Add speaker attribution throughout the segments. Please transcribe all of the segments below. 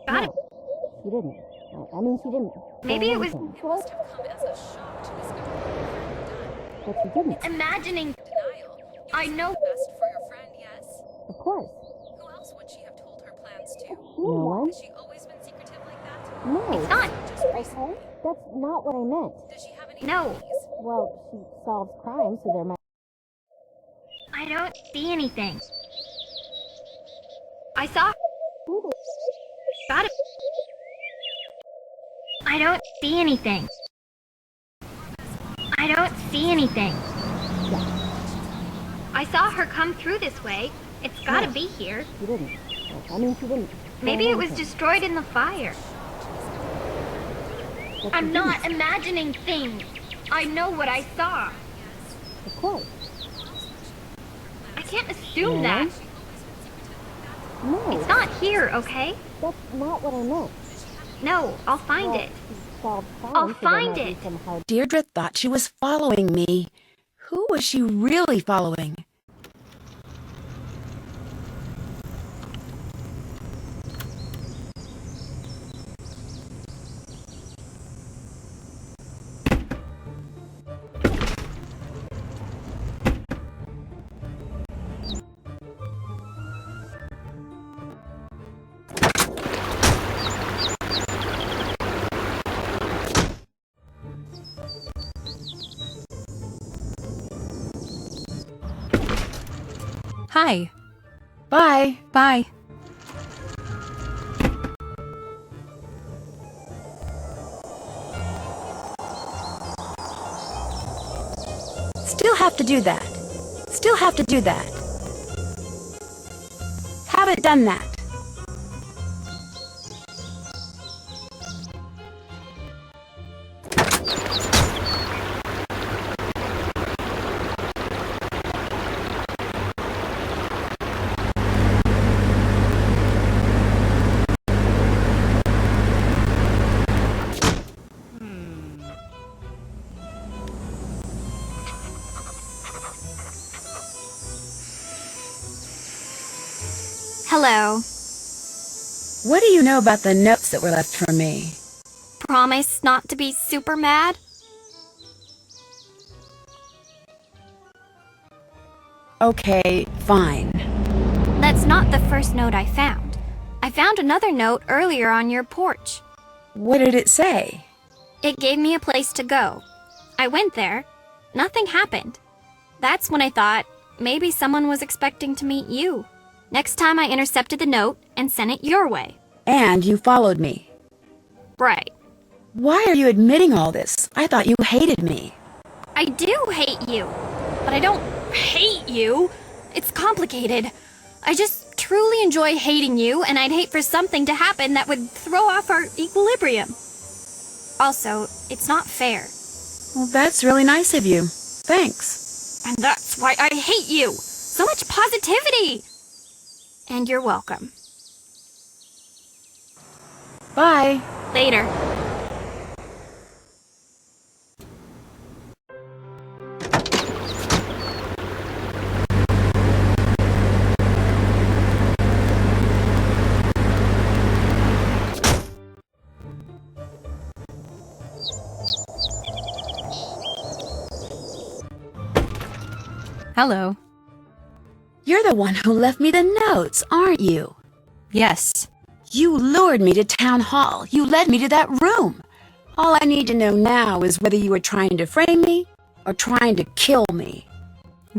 Speaker 1: Got it.
Speaker 2: No, she didn't. I mean, she didn't.
Speaker 1: Maybe it was
Speaker 2: anything.
Speaker 3: It must have come as a shock to discover what your friend had done.
Speaker 2: But she didn't.
Speaker 1: imagining.
Speaker 3: Denial. You
Speaker 1: I
Speaker 3: must
Speaker 1: know.
Speaker 3: do the best for your friend, yes?
Speaker 2: Of course.
Speaker 3: Who else would she have told her plans to?
Speaker 2: No one?
Speaker 3: Has she always been secretive like that?
Speaker 2: No.
Speaker 1: It's not.
Speaker 3: Just recently?
Speaker 2: That's not what I meant.
Speaker 3: Does she have any
Speaker 1: No.
Speaker 3: enemies?
Speaker 2: Well, she solves crimes, so there might.
Speaker 1: I don't see anything. I saw. Got it. I don't see anything. I don't see anything. I saw her come through this way. It's gotta be here.
Speaker 2: She didn't. I mean, she didn't.
Speaker 1: Maybe it was
Speaker 2: anything.
Speaker 1: destroyed in the fire.
Speaker 2: But she
Speaker 1: I'm not
Speaker 2: didn't.
Speaker 1: imagining things. I know what I saw.
Speaker 2: Of course.
Speaker 1: I can't assume
Speaker 2: Yeah.
Speaker 1: that.
Speaker 2: No.
Speaker 1: It's not here, okay?
Speaker 2: That's not what I meant.
Speaker 1: No, I'll find
Speaker 2: Well,
Speaker 1: it.
Speaker 2: she solves crimes,
Speaker 1: I'll
Speaker 2: so there
Speaker 1: find
Speaker 2: might be
Speaker 1: it.
Speaker 2: some hard.
Speaker 4: Deirdre thought she was following me. Who was she really following?
Speaker 5: Hi.
Speaker 4: Bye.
Speaker 5: Bye.
Speaker 4: Still have to do that. Still have to do that. Haven't done that.
Speaker 1: Hello.
Speaker 4: What do you know about the notes that were left for me?
Speaker 1: Promise not to be super mad?
Speaker 4: Okay, fine.
Speaker 1: That's not the first note I found. I found another note earlier on your porch.
Speaker 4: What did it say?
Speaker 1: It gave me a place to go. I went there. Nothing happened. That's when I thought maybe someone was expecting to meet you. Next time I intercepted the note and sent it your way.
Speaker 4: And you followed me.
Speaker 1: Right.
Speaker 4: Why are you admitting all this? I thought you hated me.
Speaker 1: I do hate you. But I don't hate you. It's complicated. I just truly enjoy hating you, and I'd hate for something to happen that would throw off our equilibrium. Also, it's not fair.
Speaker 4: Well, that's really nice of you. Thanks.
Speaker 1: And that's why I hate you. So much positivity. And you're welcome.
Speaker 4: Bye.
Speaker 1: Later.
Speaker 5: Hello.
Speaker 4: You're the one who left me the notes, aren't you?
Speaker 5: Yes.
Speaker 4: You lured me to town hall. You led me to that room. All I need to know now is whether you were trying to frame me or trying to kill me.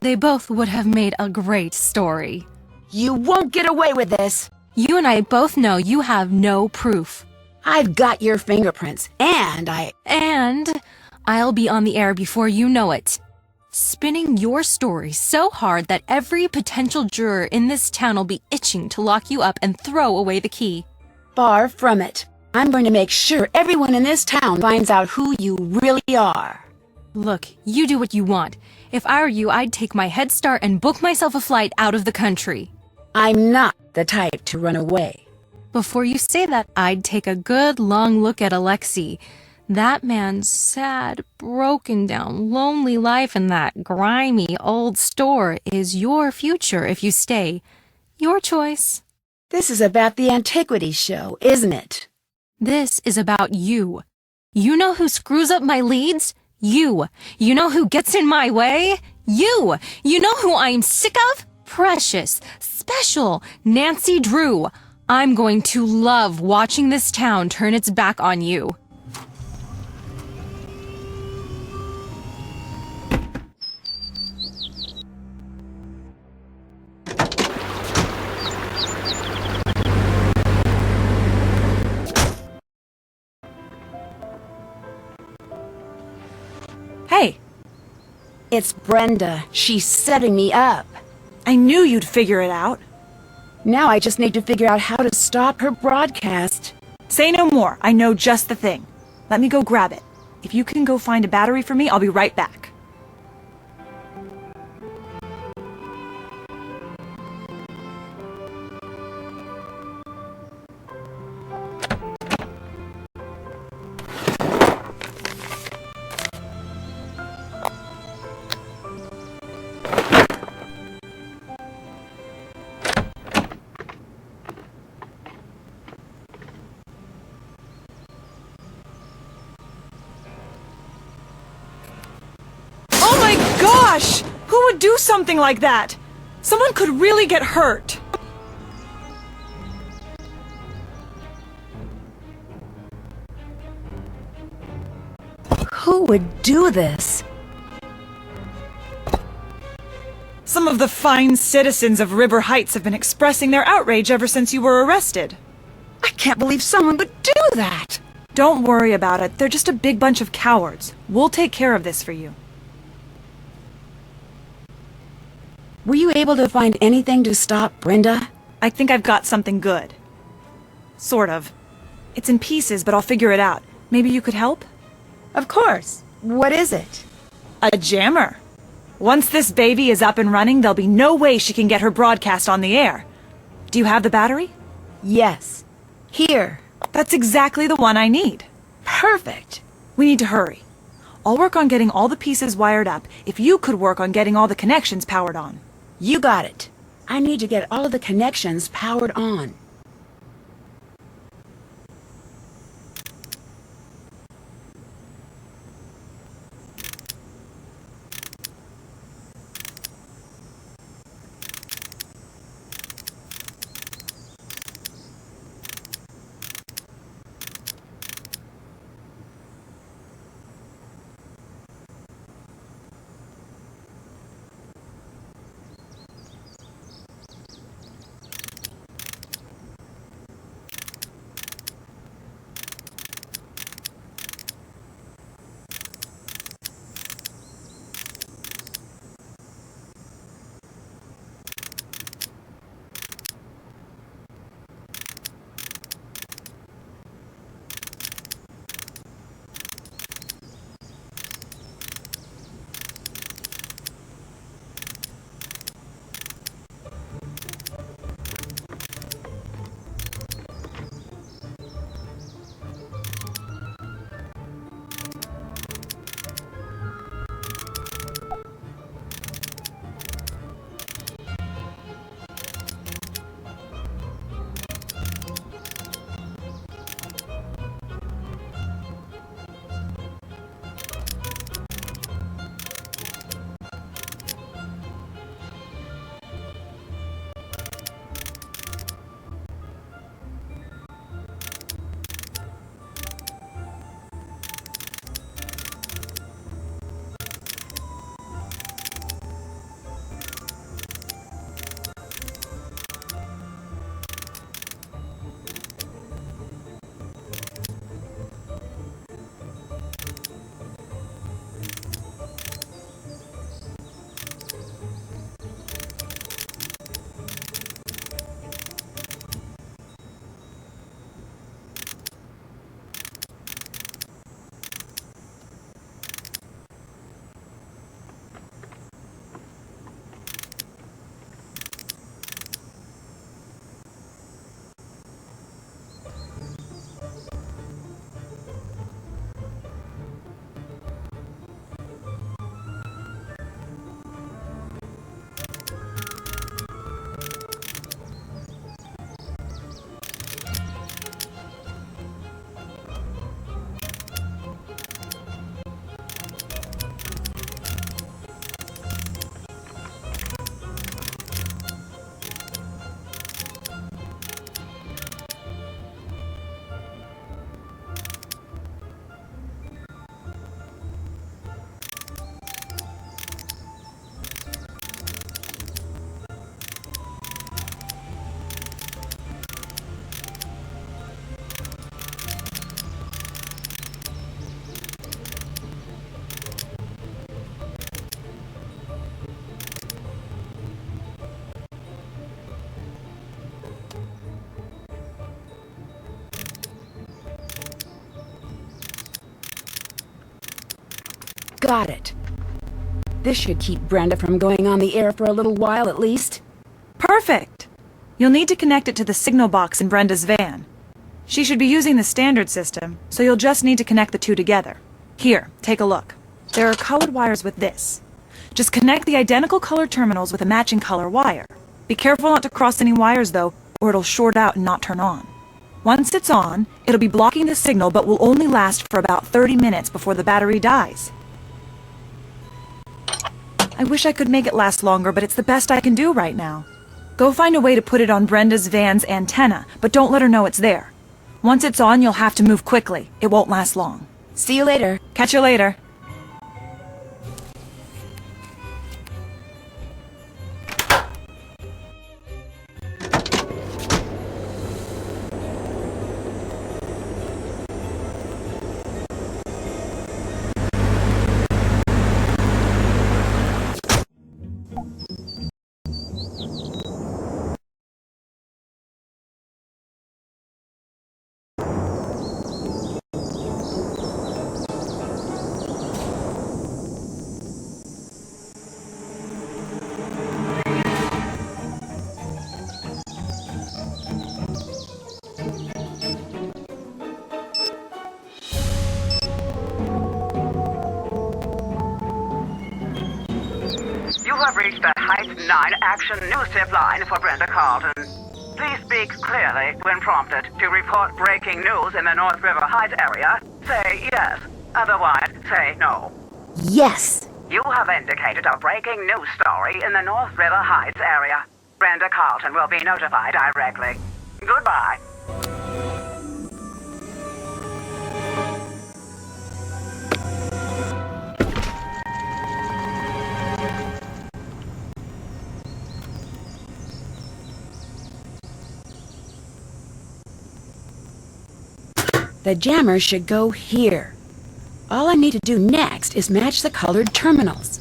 Speaker 5: They both would have made a great story.
Speaker 4: You won't get away with this.
Speaker 5: You and I both know you have no proof.
Speaker 4: I've got your fingerprints, and
Speaker 5: And I'll be on the air before you know it. Spinning your story so hard that every potential juror in this town will be itching to lock you up and throw away the key.
Speaker 4: Far from it. I'm going to make sure everyone in this town finds out who you really are.
Speaker 5: Look, you do what you want. If I were you, I'd take my head start and book myself a flight out of the country.
Speaker 4: I'm not the type to run away.
Speaker 5: Before you say that, I'd take a good long look at Alexei. That man's sad, broken down, lonely life in that grimy old store is your future if you stay. Your choice.
Speaker 4: This is about the antiquities show, isn't it?
Speaker 5: This is about you. You know who screws up my leads? You. You know who gets in my way? You. You know who I'm sick of? Precious, special, Nancy Drew. I'm going to love watching this town turn its back on you.
Speaker 6: Hey,
Speaker 4: It's Brenda. She's setting me up.
Speaker 6: I knew you'd figure it out.
Speaker 4: Now I just need to figure out how to stop her broadcast.
Speaker 6: Say no more. I know just the thing. Let me go grab it. If you can go find a battery for me, I'll be right back. Oh my gosh! Who would do something like that? Someone could really get hurt.
Speaker 4: Who would do this?
Speaker 6: Some of the fine citizens of River Heights have been expressing their outrage ever since you were arrested.
Speaker 4: I can't believe someone would do that.
Speaker 6: Don't worry about it. They're just a big bunch of cowards. We'll take care of this for you.
Speaker 4: Were you able to find anything to stop Brenda?
Speaker 6: I think I've got something good. Sort of. It's in pieces, but I'll figure it out. Maybe you could help?
Speaker 4: Of course. What is it?
Speaker 6: A jammer. Once this baby is up and running, there'll be no way she can get her broadcast on the air. Do you have the battery?
Speaker 4: Yes. Here.
Speaker 6: That's exactly the one I need.
Speaker 4: Perfect.
Speaker 6: We need to hurry. I'll work on getting all the pieces wired up if you could work on getting all the connections powered on.
Speaker 4: You got it. I need to get all of the connections powered on. Got it. This should keep Brenda from going on the air for a little while at least.
Speaker 6: Perfect! You'll need to connect it to the signal box in Brenda's van. She should be using the standard system, so you'll just need to connect the two together. Here, take a look. There are colored wires with this. Just connect the identical color terminals with a matching color wire. Be careful not to cross any wires though, or it'll short out and not turn on. Once it's on, it'll be blocking the signal but will only last for about 30 minutes before the battery dies. I wish I could make it last longer, but it's the best I can do right now. Go find a way to put it on Brenda's van's antenna, but don't let her know it's there. Once it's on, you'll have to move quickly. It won't last long.
Speaker 4: See you later.
Speaker 6: Catch you later.
Speaker 7: You have reached the Heights 9 Action News Tip line for Brenda Carlton. Please speak clearly when prompted. To report breaking news in the North River Heights area, say yes. Otherwise, say no.
Speaker 4: Yes.
Speaker 7: You have indicated a breaking news story in the North River Heights area. Brenda Carlton will be notified directly. Goodbye.
Speaker 4: The jammer should go here. All I need to do next is match the colored terminals.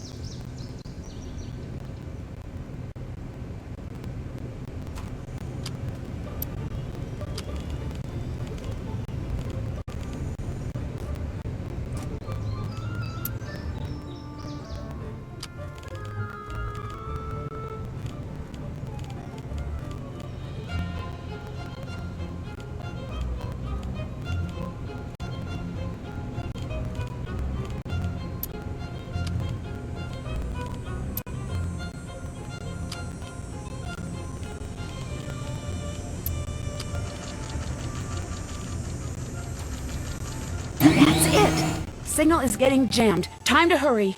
Speaker 4: That's it! Signal is getting jammed. Time to hurry.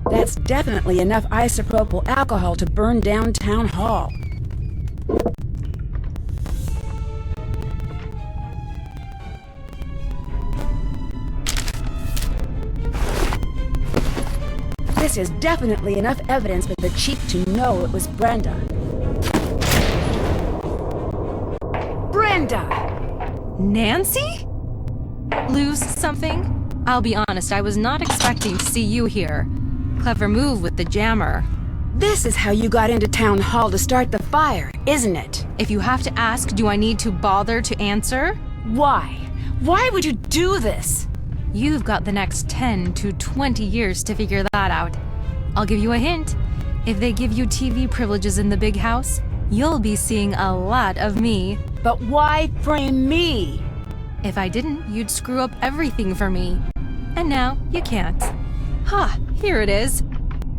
Speaker 4: That's definitely enough isopropyl alcohol to burn down Town Hall. This is definitely enough evidence for the chief to know it was Brenda. Brenda!
Speaker 5: Nancy? Lose something? I'll be honest, I was not expecting to see you here. Clever move with the jammer.
Speaker 4: This is how you got into Town Hall to start the fire, isn't it?
Speaker 5: If you have to ask, do I need to bother to answer?
Speaker 4: Why? Why would you do this?
Speaker 5: You've got the next 10 to 20 years to figure that out. I'll give you a hint. If they give you TV privileges in the big house, you'll be seeing a lot of me.
Speaker 4: But why frame me?
Speaker 5: If I didn't, you'd screw up everything for me. And now, you can't. Ha, here it is.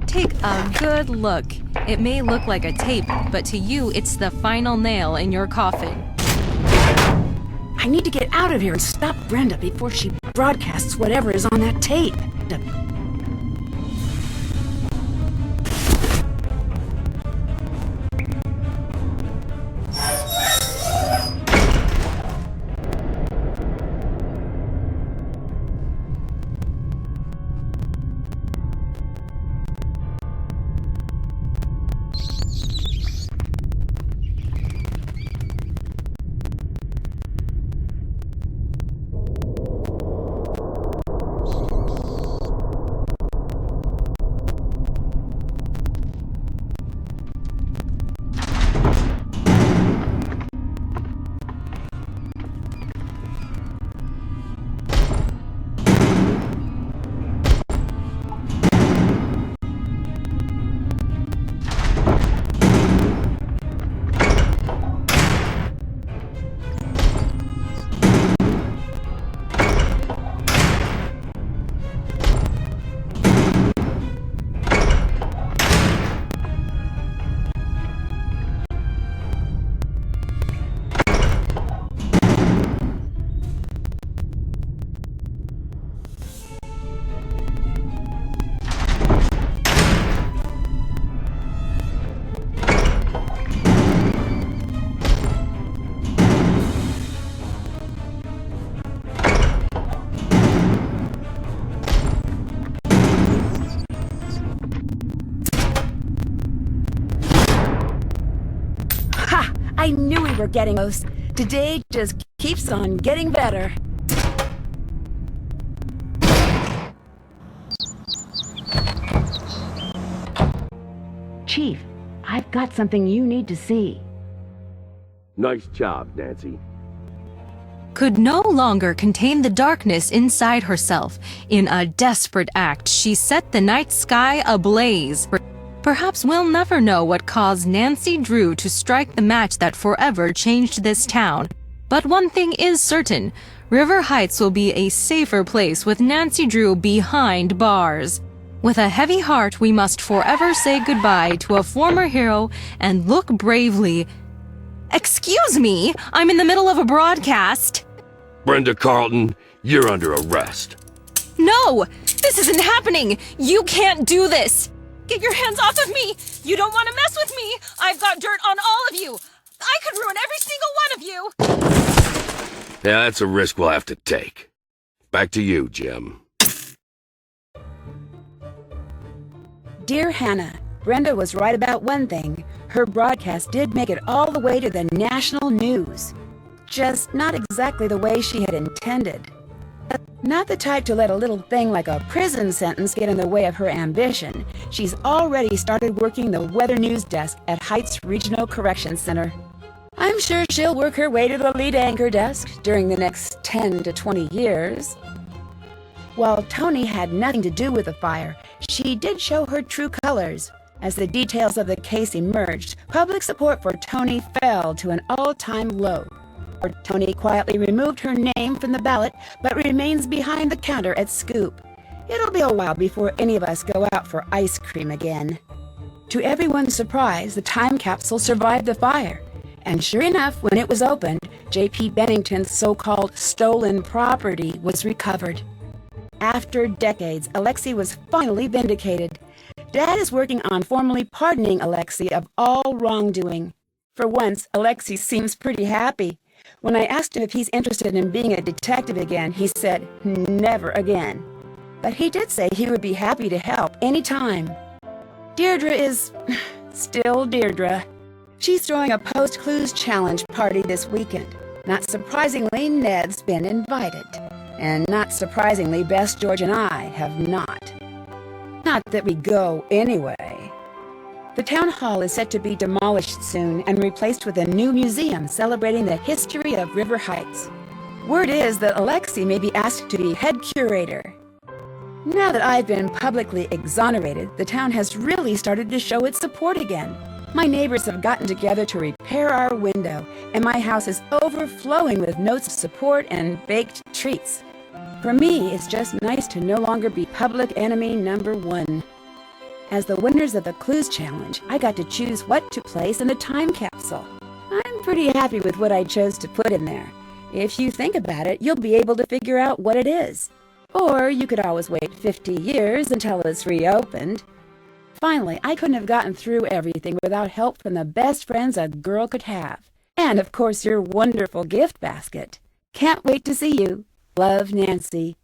Speaker 5: Take a good look. It may look like a tape, but to you, it's the final nail in your coffin.
Speaker 4: I need to get out of here and stop Brenda before she broadcasts whatever is on that tape. I knew we were getting close. Today just keeps on getting better. Chief, I've got something you need to see.
Speaker 8: Nice job, Nancy.
Speaker 5: Could no longer contain the darkness inside herself. In a desperate act, she set the night sky ablaze. Perhaps we'll never know what caused Nancy Drew to strike the match that forever changed this town. But one thing is certain, River Heights will be a safer place with Nancy Drew behind bars. With a heavy heart, we must forever say goodbye to a former hero and look bravely. Excuse me, I'm in the middle of a broadcast.
Speaker 8: Brenda Carlton, you're under arrest.
Speaker 5: No, this isn't happening. You can't do this. Get your hands off of me! You don't want to mess with me! I've got dirt on all of you! I could ruin every single one of you!
Speaker 8: Yeah, that's a risk we'll have to take. Back to you, Jim.
Speaker 4: Dear Hannah, Brenda was right about one thing. Her broadcast did make it all the way to the national news. Just not exactly the way she had intended. Not the type to let a little thing like a prison sentence get in the way of her ambition. She's already started working the weather news desk at Heights Regional Correction Center. I'm sure she'll work her way to the lead anchor desk during the next 10 to 20 years. While Tony had nothing to do with the fire, she did show her true colors. As the details of the case emerged, public support for Tony fell to an all-time low. Tony quietly removed her name from the ballot, but remains behind the counter at Scoop. It'll be a while before any of us go out for ice cream again. To everyone's surprise, the time capsule survived the fire. And sure enough, when it was opened, J.P. Bennington's so-called stolen property was recovered. After decades, Alexei was finally vindicated. Dad is working on formally pardoning Alexei of all wrongdoing. For once, Alexei seems pretty happy. When I asked him if he's interested in being a detective again, he said, never again. But he did say he would be happy to help anytime. Deirdre is still Deirdre. She's throwing a post-clues challenge party this weekend. Not surprisingly, Ned's been invited. And not surprisingly, Bess, George, and I have not. Not that we go anyway. The town hall is set to be demolished soon and replaced with a new museum celebrating the history of River Heights. Word is that Alexei may be asked to be head curator. Now that I've been publicly exonerated, the town has really started to show its support again. My neighbors have gotten together to repair our window, and my house is overflowing with notes of support and baked treats. For me, it's just nice to no longer be public enemy number one. As the winners of the Clues Challenge, I got to choose what to place in the time capsule. I'm pretty happy with what I chose to put in there. If you think about it, you'll be able to figure out what it is. Or you could always wait 50 years until it's reopened. Finally, I couldn't have gotten through everything without help from the best friends a girl could have. And of course your wonderful gift basket. Can't wait to see you. Love, Nancy.